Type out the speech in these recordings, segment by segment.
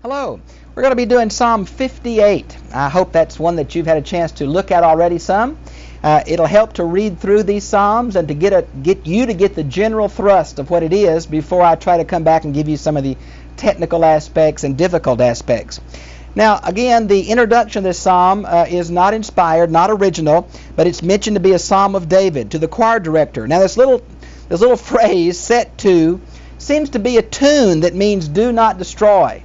Hello. We're going to be doing Psalm 58. I hope that's one that you've had a chance to look at already some. It'll help to read through these Psalms and to get you to get the general thrust of what it is before I try to come back and give you some of the technical aspects and difficult aspects. Now, again, the introduction of this psalm is not inspired, not original, but it's mentioned to be a psalm of David to the choir director. Now, this little phrase, set to, seems to be a tune that means do not destroy.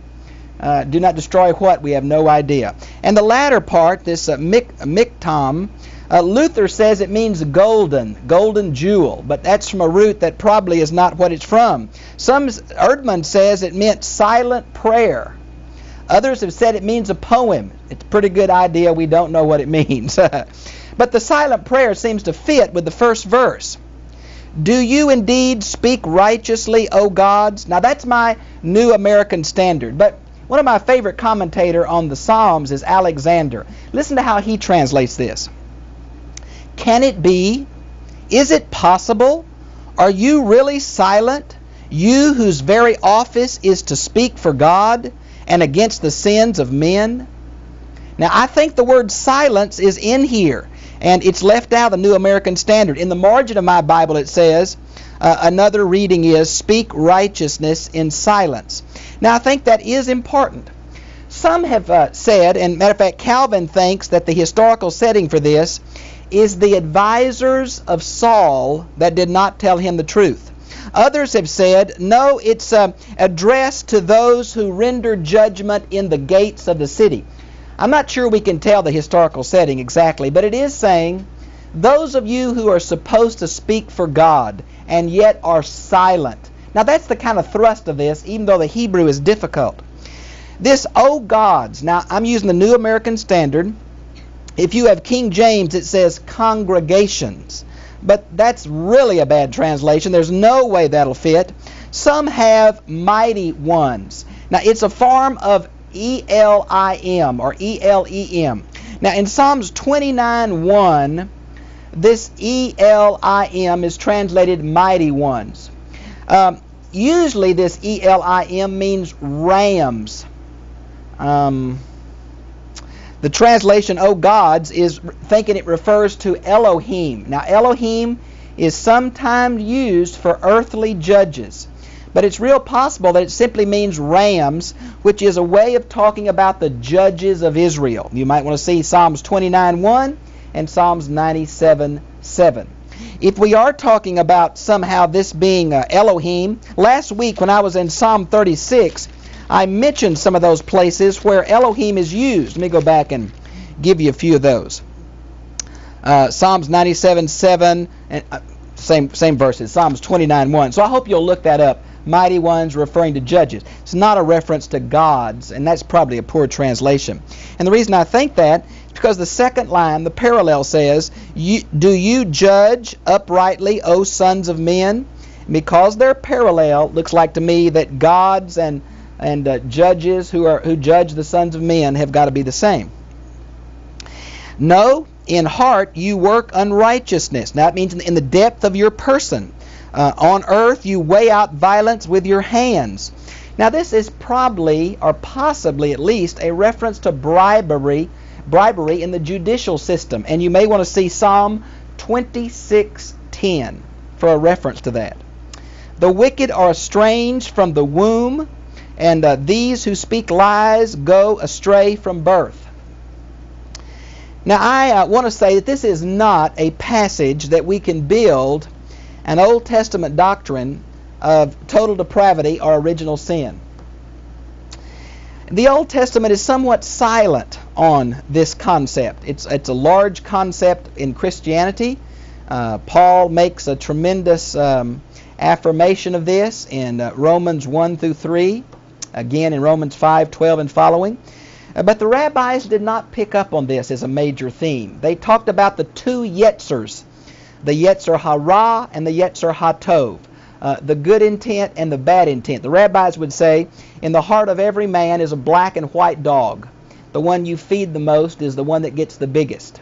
Do not destroy what? We have no idea. And the latter part, this miktam, Luther says it means golden jewel, but that's from a root that probably is not what it's from. Erdman says it meant silent prayer. Others have said it means a poem. It's a pretty good idea. We don't know what it means. But the silent prayer seems to fit with the first verse. Do you indeed speak righteously, O gods? Now that's my New American Standard. But one of my favorite commentators on the Psalms is Alexander. Listen to how he translates this. Can it be? Is it possible? Are you really silent? You whose very office is to speak for God and against the sins of men? Now I think the word silence is in here, and it's left out of the New American Standard. In the margin of my Bible it says, another reading is, speak righteousness in silence. Now I think that is important. Some have said, and matter of fact Calvin thinks that the historical setting for this is the advisors of Saul that did not tell him the truth. Others have said, no, it's addressed to those who render judgment in the gates of the city. I'm not sure we can tell the historical setting exactly, but it is saying, those of you who are supposed to speak for God and yet are silent. Now that's the kind of thrust of this, even though the Hebrew is difficult. This, O gods, now I'm using the New American Standard. If you have King James, it says congregations. But that's really a bad translation. There's no way that'll fit. Some have mighty ones. Now it's a form of E-L-I-M or E-L-E-M. Now in Psalms 29:1, this E-L-I-M is translated mighty ones. Usually this E-L-I-M means rams. The translation, O gods, is thinking it refers to Elohim. Now Elohim is sometimes used for earthly judges. But it's real possible that it simply means rams, which is a way of talking about the judges of Israel. You might want to see Psalms 29:1 and Psalms 97:7. If we are talking about somehow this being Elohim, last week when I was in Psalm 36, I mentioned some of those places where Elohim is used. Let me go back and give you a few of those. Psalms 97:7, and same verses, Psalms 29:1. So I hope you'll look that up. Mighty ones referring to judges. It's not a reference to gods, and that's probably a poor translation. And the reason I think that is because the second line, the parallel says, do you judge uprightly, O sons of men? Because they're parallel, looks like to me that gods and judges who judge the sons of men have got to be the same. No, in heart you work unrighteousness. Now that means in the depth of your person. On earth you weigh out violence with your hands. Now this is probably, or possibly at least, a reference to bribery in the judicial system. And you may want to see Psalm 26:10 for a reference to that. The wicked are estranged from the womb, and these who speak lies go astray from birth. Now I want to say that this is not a passage that we can build an Old Testament doctrine of total depravity or original sin. The Old Testament is somewhat silent on this concept. It's a large concept in Christianity. Paul makes a tremendous affirmation of this in Romans 1-3, again in Romans 5:12 and following. But the rabbis did not pick up on this as a major theme. They talked about the two yetzers, the yetzer hara and the yetzer hatov, the good intent and the bad intent. The rabbis would say, in the heart of every man is a black and white dog. The one you feed the most is the one that gets the biggest.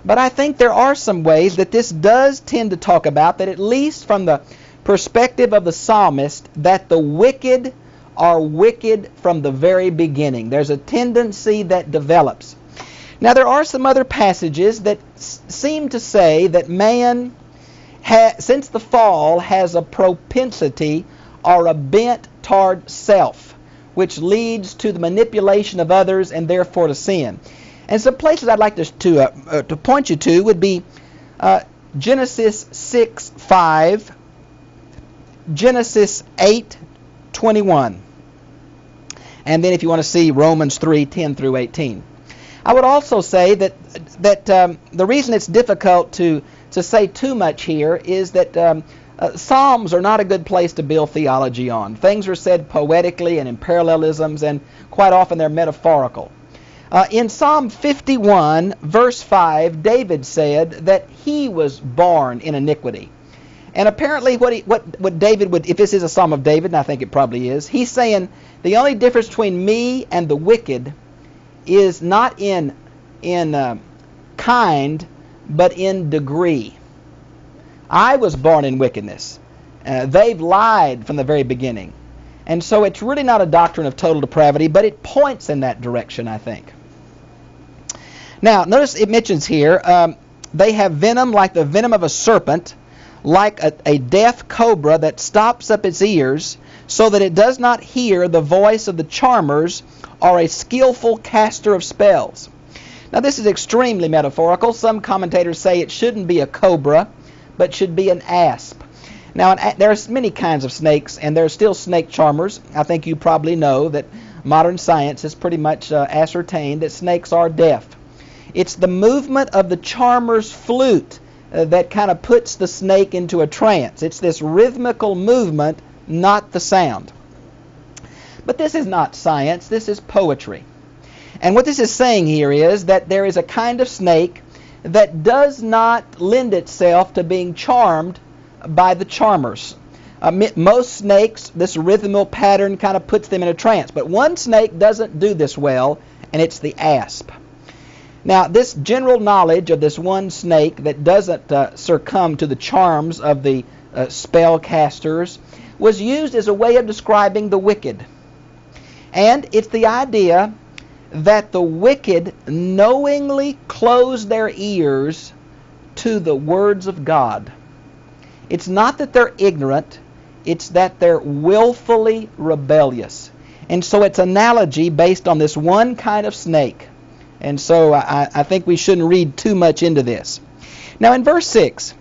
But I think there are some ways that this does tend to talk about that, at least from the perspective of the psalmist, that the wicked are wicked from the very beginning. There's a tendency that develops. Now, there are some other passages that seem to say that man, since the fall, has a propensity or a bent toward self, which leads to the manipulation of others and therefore to sin. And some places I'd like to point you to would be Genesis 6:5, Genesis 8:21, and then if you want to see Romans 3:10 through 18. I would also say that the reason it's difficult to say too much here is that Psalms are not a good place to build theology on. Things are said poetically and in parallelisms, and quite often they're metaphorical. In Psalm 51, verse 5, David said that he was born in iniquity. And apparently what David would, if this is a Psalm of David, and I think it probably is, he's saying the only difference between me and the wicked is not in kind, but in degree. I was born in wickedness. They've lied from the very beginning. And so it's really not a doctrine of total depravity, but it points in that direction, I think. Now, notice it mentions here, they have venom like the venom of a serpent, like a deaf cobra that stops up its ears, so that it does not hear the voice of the charmers or a skillful caster of spells. Now, this is extremely metaphorical. Some commentators say it shouldn't be a cobra, but should be an asp. Now, there's many kinds of snakes, and there are still snake charmers. I think you probably know that modern science has pretty much ascertained that snakes are deaf. It's the movement of the charmer's flute that kind of puts the snake into a trance. It's this rhythmical movement, not the sound. But this is not science. This is poetry. And what this is saying here is that there is a kind of snake that does not lend itself to being charmed by the charmers. Most snakes, this rhythmical pattern kind of puts them in a trance. But one snake doesn't do this well, and it's the asp. Now, this general knowledge of this one snake that doesn't succumb to the charms of the spellcasters was used as a way of describing the wicked. And it's the idea that the wicked knowingly close their ears to the words of God. It's not that they're ignorant, it's that they're willfully rebellious. And so it's analogy based on this one kind of snake. And so I think we shouldn't read too much into this. Now in verse 6,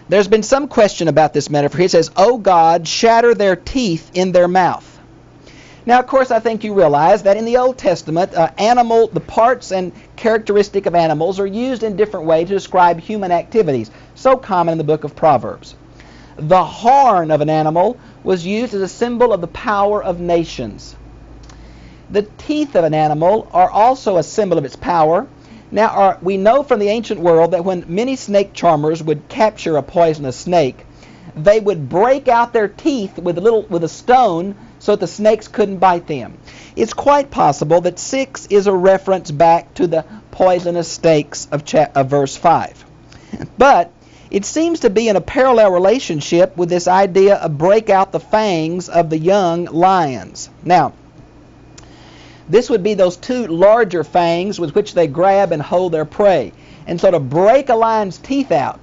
there's been some question about this metaphor. It says, "O God, shatter their teeth in their mouth." Now, of course, I think you realize that in the Old Testament, the parts and characteristic of animals are used in different ways to describe human activities. So common in the book of Proverbs. The horn of an animal was used as a symbol of the power of nations. The teeth of an animal are also a symbol of its power. Now, we know from the ancient world that when many snake charmers would capture a poisonous snake, they would break out their teeth with a stone so that the snakes couldn't bite them. It's quite possible that 6 is a reference back to the poisonous snakes of verse 5. But it seems to be in a parallel relationship with this idea of break out the fangs of the young lions. Now, this would be those two larger fangs with which they grab and hold their prey. And so to break a lion's teeth out,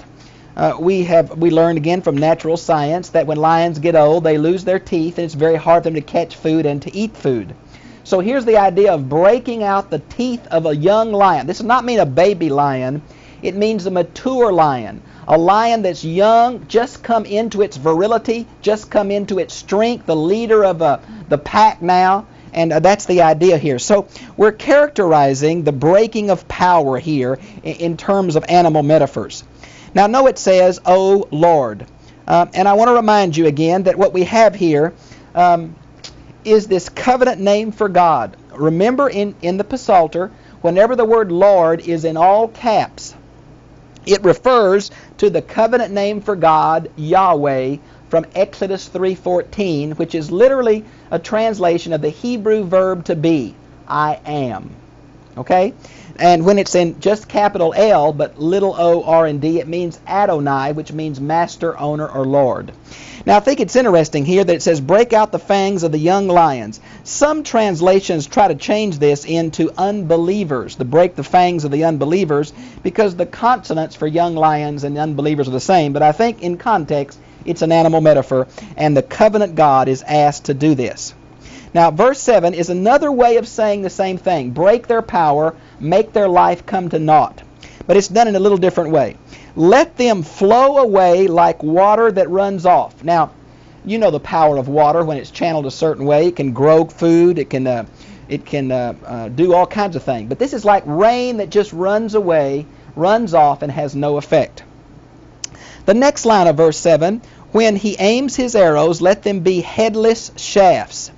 we learned again from natural science that when lions get old, they lose their teeth, and it's very hard for them to catch food and to eat food. So here's the idea of breaking out the teeth of a young lion. This does not mean a baby lion. It means a mature lion. A lion that's young, just come into its virility, just come into its strength, the leader of the pack now. And that's the idea here. So we're characterizing the breaking of power here in terms of animal metaphors. Now, know it says, "O Lord." And I want to remind you again that what we have here is this covenant name for God. Remember in the Psalter, whenever the word Lord is in all caps, it refers to the covenant name for God, Yahweh, from Exodus 3:14, which is literally a translation of the Hebrew verb to be, I am. Okay? And when it's in just capital L, but little o, R, and D, it means Adonai, which means master, owner, or Lord. Now, I think it's interesting here that it says, break out the fangs of the young lions. Some translations try to change this into unbelievers, to break the fangs of the unbelievers, because the consonants for young lions and unbelievers are the same. But I think in context, it's an animal metaphor, and the covenant God is asked to do this. Now, verse 7 is another way of saying the same thing. Break their power, make their life come to naught. But it's done in a little different way. Let them flow away like water that runs off. Now, you know the power of water when it's channeled a certain way. It can grow food. It can do all kinds of things. But this is like rain that just runs away, runs off, and has no effect. The next line of verse 7, when he aims his arrows, let them be headless shafts.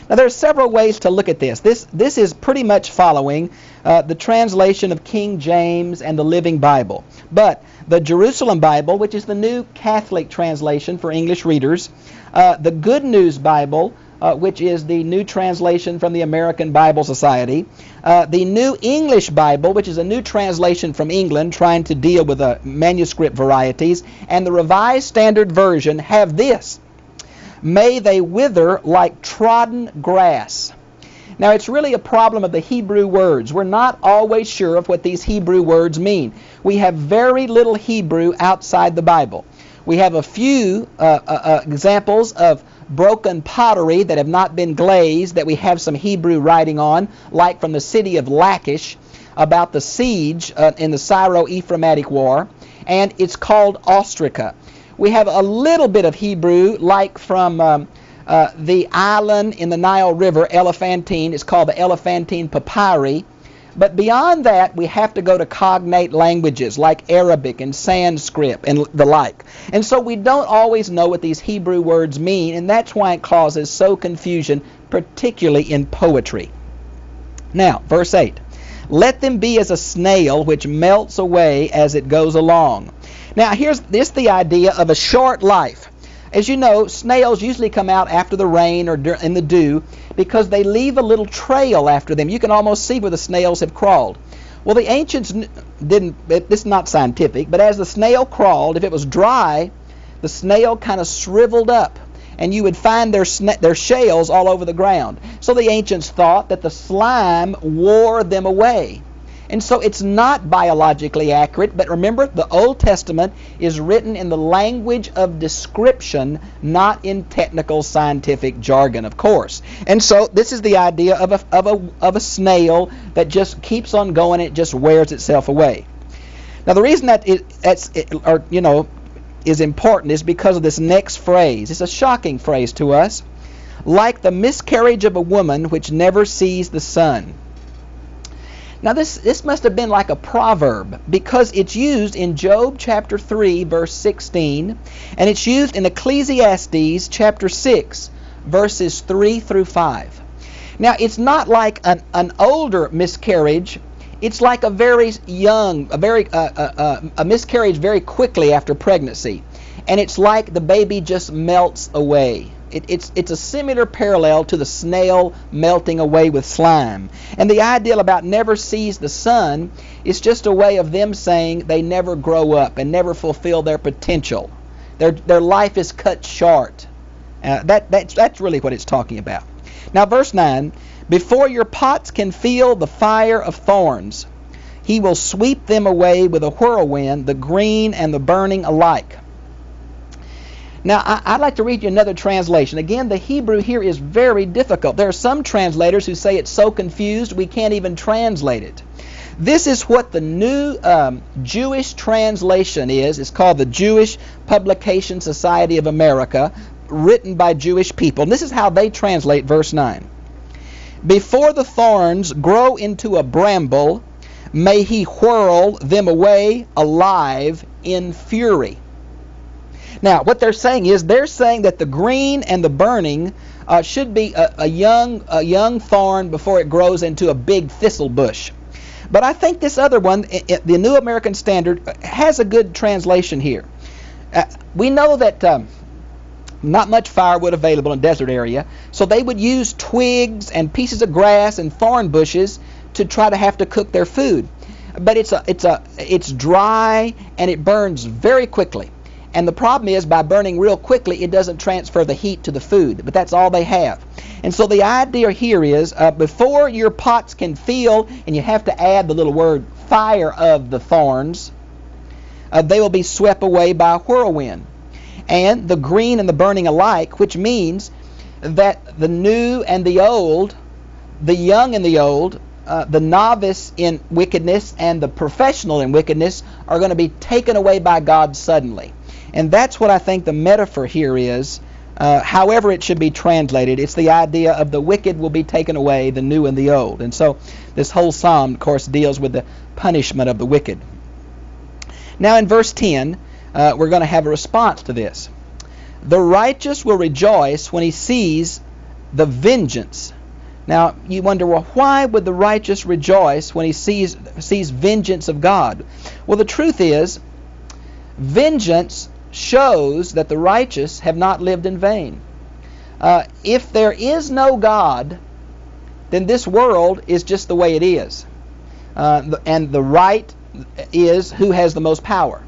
Now, there are several ways to look at this. This is pretty much following the translation of King James and the Living Bible. But the Jerusalem Bible, which is the New Catholic translation for English readers, the Good News Bible, which is the new translation from the American Bible Society, the New English Bible, which is a new translation from England trying to deal with manuscript varieties, and the Revised Standard Version have this: may they wither like trodden grass. Now, it's really a problem of the Hebrew words. We're not always sure of what these Hebrew words mean. We have very little Hebrew outside the Bible. We have a few examples of broken pottery that have not been glazed that we have some Hebrew writing on, like from the city of Lachish about the siege in the Syro-Ephraimitic War, and it's called ostraca. We have a little bit of Hebrew, like from the island in the Nile River, Elephantine. It's called the Elephantine Papyri. But beyond that, we have to go to cognate languages like Arabic and Sanskrit and the like. And so we don't always know what these Hebrew words mean, and that's why it causes so confusion, particularly in poetry. Now, verse 8. Let them be as a snail which melts away as it goes along. Now, here's the idea of a short life. As you know, snails usually come out after the rain or in the dew because they leave a little trail after them. You can almost see where the snails have crawled. Well, the ancients didn't, this is not scientific, but as the snail crawled, if it was dry, the snail kind of shriveled up, and you would find their shells all over the ground. So the ancients thought that the slime wore them away. And so it's not biologically accurate, but remember, the Old Testament is written in the language of description, not in technical scientific jargon, of course. And so this is the idea of a snail that just keeps on going, it just wears itself away. Now, the reason that is important is because of this next phrase. It's a shocking phrase to us. Like the miscarriage of a woman which never sees the sun. Now, this must have been like a proverb, because it's used in Job chapter 3, verse 16, and it's used in Ecclesiastes chapter 6, verses 3 through 5. Now, it's not like an older miscarriage. It's like a very young, a miscarriage very quickly after pregnancy. And it's like the baby just melts away. It's a similar parallel to the snail melting away with slime. And the idea about never sees the sun is just a way of them saying they never grow up and never fulfill their potential. Their life is cut short. That's really what it's talking about. Now, verse 9, before your pots can feel the fire of thorns, he will sweep them away with a whirlwind, the green and the burning alike. Now, I'd like to read you another translation. Again, the Hebrew here is very difficult. There are some translators who say it's so confused we can't even translate it. This is what the new Jewish translation is. It's called the Jewish Publication Society of America, written by Jewish people. And this is how they translate verse 9. Before the thorns grow into a bramble, may he whirl them away alive in fury. Now, what they're saying is that the green and the burning should be a young thorn before it grows into a big thistle bush. But I think this other one, the New American Standard, has a good translation here. We know that not much firewood available in a desert area, so they would use twigs and pieces of grass and thorn bushes to try to have to cook their food. but it's dry and it burns very quickly. And the problem is, by burning real quickly, it doesn't transfer the heat to the food. But that's all they have. And so the idea here is, before your pots can feel, and you have to add the little word fire of the thorns, they will be swept away by a whirlwind. And the green and the burning alike, which means that the new and the old, the young and the old, the novice in wickedness and the professional in wickedness are going to be taken away by God suddenly. And that's what I think the metaphor here is, however it should be translated. It's the idea of the wicked will be taken away, the new and the old. And so this whole psalm, of course, deals with the punishment of the wicked. Now in verse 10, we're going to have a response to this. The righteous will rejoice when he sees the vengeance. Now you wonder, well, why would the righteous rejoice when he sees vengeance of God? Well, the truth is, vengeance shows that the righteous have not lived in vain. If there is no God, then this world is just the way it is. And the right is who has the most power.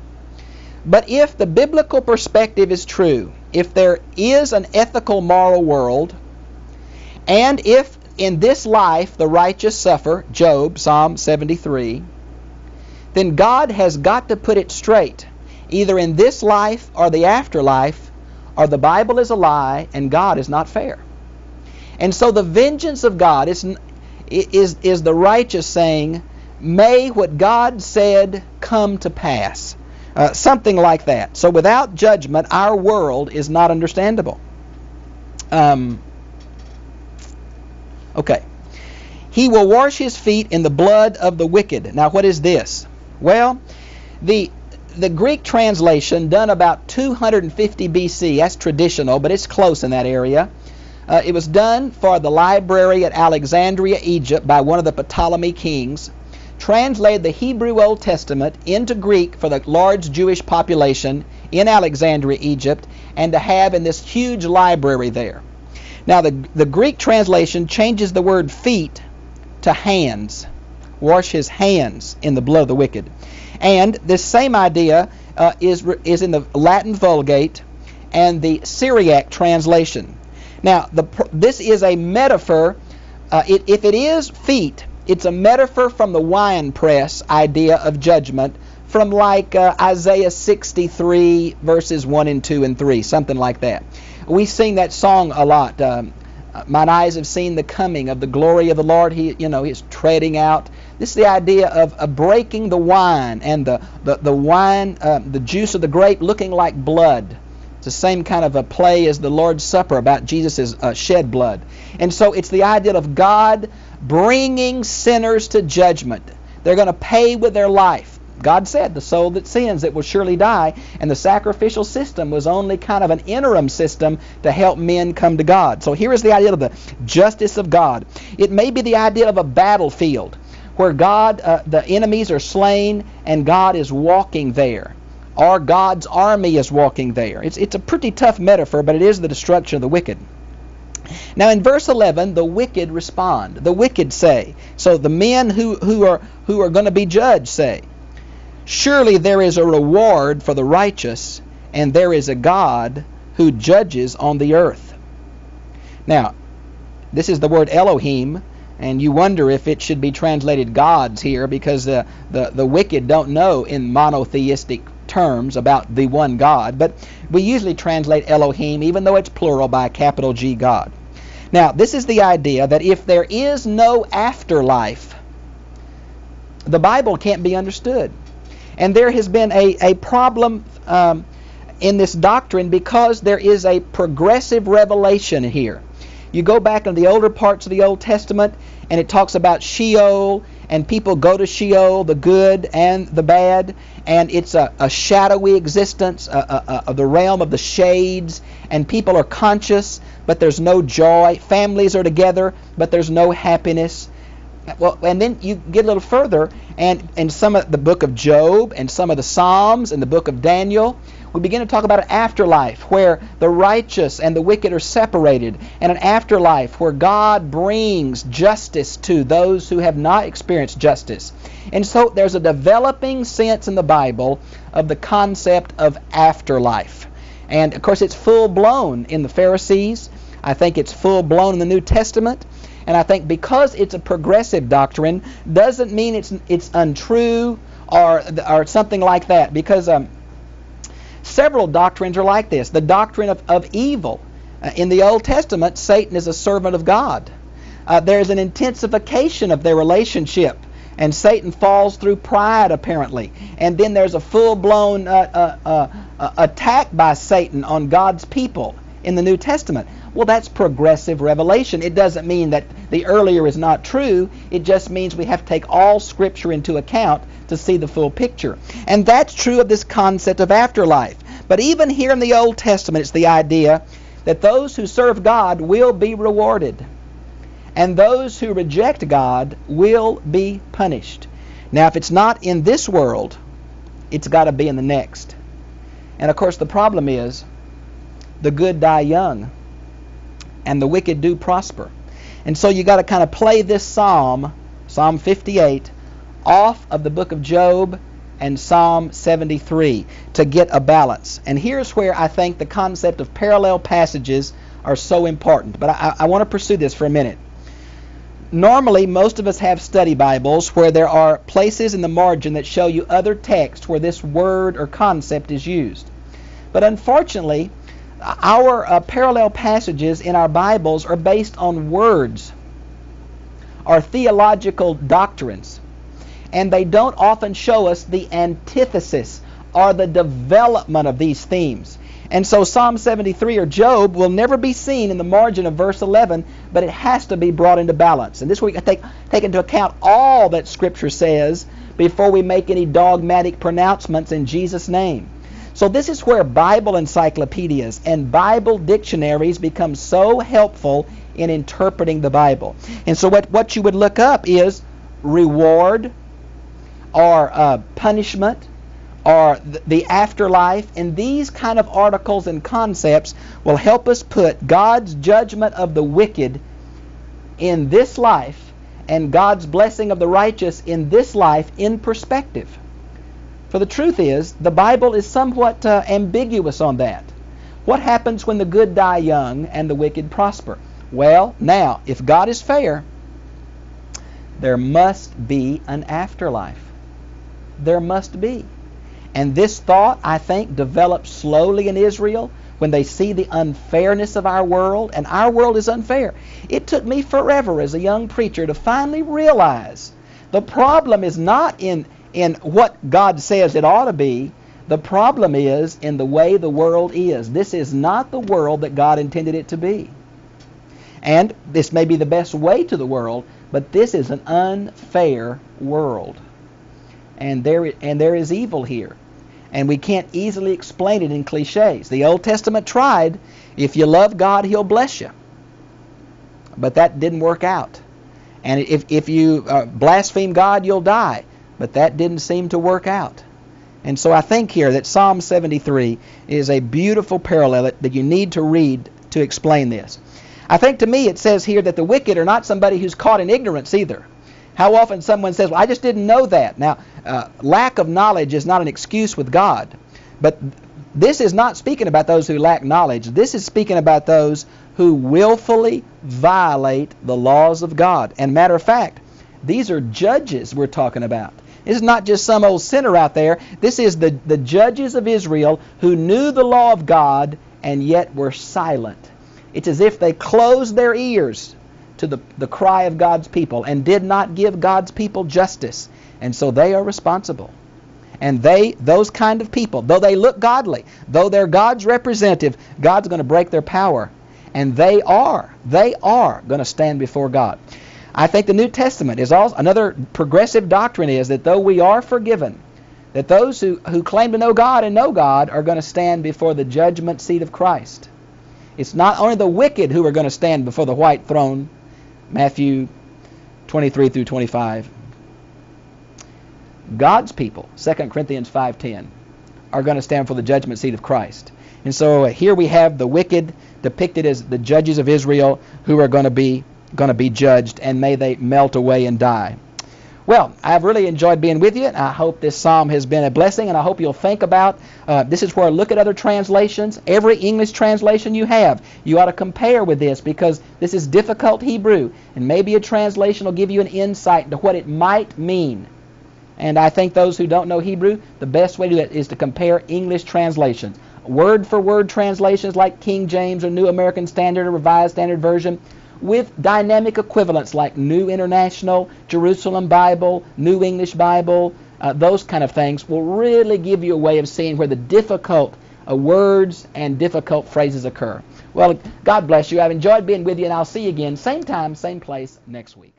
But if the biblical perspective is true, if there is an ethical, moral world, and if in this life the righteous suffer, Job, Psalm 73, then God has got to put it straight, either in this life or the afterlife, or the Bible is a lie and God is not fair. And so the vengeance of God is the righteous saying, may what God said come to pass. Something like that. So without judgment, our world is not understandable. Okay. He will wash his feet in the blood of the wicked. Now what is this? Well, the Greek translation done about 250 BC, that's traditional, but it's close in that area. It was done for the library at Alexandria, Egypt, by one of the Ptolemy kings, translated the Hebrew Old Testament into Greek for the large Jewish population in Alexandria, Egypt, and to have in this huge library there. Now the Greek translation changes the word feet to hands. Wash his hands in the blood of the wicked. And this same idea is in the Latin Vulgate and the Syriac translation. Now this is a metaphor. If it is feet, it's a metaphor from the wine press idea of judgment, from like Isaiah 63 verses 1 and 2 and 3, something like that. We sing that song a lot. Mine eyes have seen the coming of the glory of the Lord. He's treading out. This is the idea of breaking the wine, and the wine, the juice of the grape looking like blood. It's the same kind of a play as the Lord's Supper about Jesus' shed blood. And so it's the idea of God bringing sinners to judgment. They're going to pay with their life. God said, the soul that sins, it will surely die. And the sacrificial system was only kind of an interim system to help men come to God. So here is the idea of the justice of God. It may be the idea of a battlefield where God, the enemies are slain and God is walking there. Or God's army is walking there. It's a pretty tough metaphor, but it is the destruction of the wicked. Now in verse 11, the wicked respond. The wicked say, so the men who are going to be judged say, surely there is a reward for the righteous, and there is a God who judges on the earth. Now, this is the word Elohim, and you wonder if it should be translated gods here, because the wicked don't know in monotheistic terms about the one God, but we usually translate Elohim, even though it's plural, by a capital G, God. Now, this is the idea that if there is no afterlife, the Bible can't be understood. And there has been a problem in this doctrine because there is a progressive revelation here. You go back into the older parts of the Old Testament, and it talks about Sheol, and people go to Sheol, the good and the bad, and it's a shadowy existence, of the realm of the shades, and people are conscious, but there's no joy. Families are together, but there's no happiness. Well, and then you get a little further, and in some of the book of Job and some of the Psalms and the book of Daniel, we begin to talk about an afterlife where the righteous and the wicked are separated, and an afterlife where God brings justice to those who have not experienced justice. And so there's a developing sense in the Bible of the concept of afterlife. And of course it's full-blown in the Pharisees. I think it's full-blown in the New Testament. And I think because it's a progressive doctrine doesn't mean it's untrue or something like that. Because several doctrines are like this. The doctrine of evil. In the Old Testament, Satan is a servant of God. There's an intensification of their relationship. And Satan falls through pride, apparently. And then there's a full-blown attack by Satan on God's people in the New Testament. Well, that's progressive revelation. It doesn't mean that the earlier is not true. It just means we have to take all Scripture into account to see the full picture. And that's true of this concept of afterlife. But even here in the Old Testament, it's the idea that those who serve God will be rewarded, and those who reject God will be punished. Now, if it's not in this world, it's got to be in the next. And of course, the problem is the good die young, and the wicked do prosper. And so you got to kind of play this Psalm 58, off of the book of Job and Psalm 73 to get a balance. And here's where I think the concept of parallel passages are so important. But I want to pursue this for a minute. Normally, most of us have study Bibles where there are places in the margin that show you other texts where this word or concept is used. But unfortunately, our parallel passages in our Bibles are based on words or theological doctrines. And they don't often show us the antithesis or the development of these themes. And so Psalm 73 or Job will never be seen in the margin of verse 11, but it has to be brought into balance. And this we can take into account all that Scripture says before we make any dogmatic pronouncements in Jesus' name. So this is where Bible encyclopedias and Bible dictionaries become so helpful in interpreting the Bible. And so what you would look up is reward or punishment or the afterlife, and these kind of articles and concepts will help us put God's judgment of the wicked in this life and God's blessing of the righteous in this life in perspective. For the truth is, the Bible is somewhat ambiguous on that. What happens when the good die young and the wicked prosper? Well, now, if God is fair, there must be an afterlife. There must be. And this thought, I think, developed slowly in Israel when they see the unfairness of our world, and our world is unfair. It took me forever as a young preacher to finally realize the problem is not in what God says it ought to be. The problem is in the way the world is. This is not the world that God intended it to be. And this may be the best way to the world, but this is an unfair world. And there is evil here. And we can't easily explain it in cliches. The Old Testament tried, if you love God, He'll bless you. But that didn't work out. And if you blaspheme God, you'll die. But that didn't seem to work out. And so I think here that Psalm 73 is a beautiful parallel that you need to read to explain this. I think to me it says here that the wicked are not somebody who's caught in ignorance either. How often someone says, well, I just didn't know that. Now, lack of knowledge is not an excuse with God. But this is not speaking about those who lack knowledge. This is speaking about those who willfully violate the laws of God. And matter of fact, these are judges we're talking about. This is not just some old sinner out there. This is the judges of Israel who knew the law of God and yet were silent. It's as if they closed their ears to the cry of God's people and did not give God's people justice. And so they are responsible. And those kind of people, though they look godly, though they're God's representative, God's going to break their power. And they are going to stand before God. I think the New Testament is also another progressive doctrine is that though we are forgiven, that those who claim to know God and know God are going to stand before the judgment seat of Christ. It's not only the wicked who are going to stand before the white throne, Matthew 23 through 25. God's people, 2 Corinthians 5:10, are going to stand for the judgment seat of Christ. And so here we have the wicked depicted as the judges of Israel who are going to be judged, and may they melt away and die. Well, I've really enjoyed being with you. I hope this psalm has been a blessing, and I hope you'll think about, this is where I look at other translations. Every English translation you have, you ought to compare with this, because this is difficult Hebrew, and maybe a translation will give you an insight into what it might mean. And I think those who don't know Hebrew, the best way to do that is to compare English translations. Word-for-word translations like King James or New American Standard or Revised Standard Version, with dynamic equivalents like New International, Jerusalem Bible, New English Bible, those kind of things will really give you a way of seeing where the difficult words and difficult phrases occur. Well, God bless you. I've enjoyed being with you, and I'll see you again, same time, same place, next week.